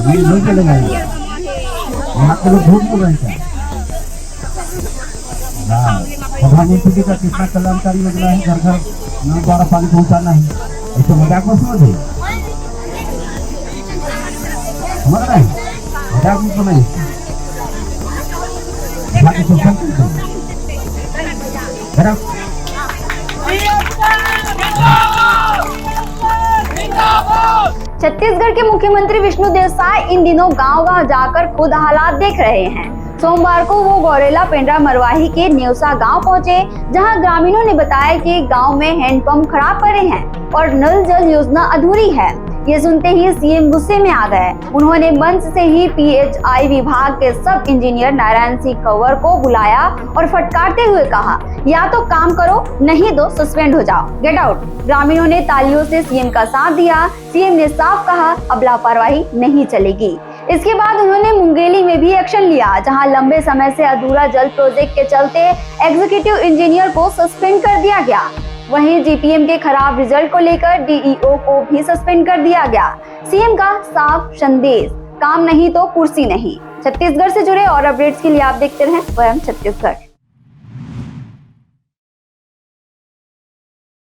ये नहीं चलेगा, यहाँ के लोग झूठ बोल रहे हैं। प्रधानमंत्री का कितना कल्याणकारी योजना है, घर घर नल द्वारा पानी पहुँचाना है, ऐसे मजाक में समझे, समझ रहे हैं, मजाक में समझे। छत्तीसगढ़ के मुख्यमंत्री विष्णुदेव साय इन दिनों गांव-गांव जाकर खुद हालात देख रहे हैं। सोमवार को वो गौरेला पेंड्रा मरवाही के नेवसा गांव पहुंचे, जहां ग्रामीणों ने बताया कि गांव में हैंडपंप खराब पड़े हैं और नल जल योजना अधूरी है। ये सुनते ही सीएम गुस्से में आ गए। उन्होंने मंच से ही पीएचई विभाग के सब इंजीनियर नारायण सिंह कंवर को बुलाया और फटकारते हुए कहा, या तो काम करो, नहीं तो सस्पेंड हो जाओ, गेट आउट। ग्रामीणों ने तालियों से सीएम का साथ दिया। सीएम ने साफ कहा, अब लापरवाही नहीं चलेगी। इसके बाद उन्होंने मुंगेली में भी एक्शन लिया, जहां लंबे समय से अधूरा जल प्रोजेक्ट के चलते एग्जीक्यूटिव इंजीनियर को सस्पेंड कर दिया गया। वहीं जीपीएम के खराब रिजल्ट को लेकर डीईओ को भी सस्पेंड कर दिया गया। सीएम का साफ संदेश, काम नहीं तो कुर्सी नहीं। छत्तीसगढ़ से जुड़े और अपडेट्स के लिए आप देखते रहें स्वयं छत्तीसगढ़।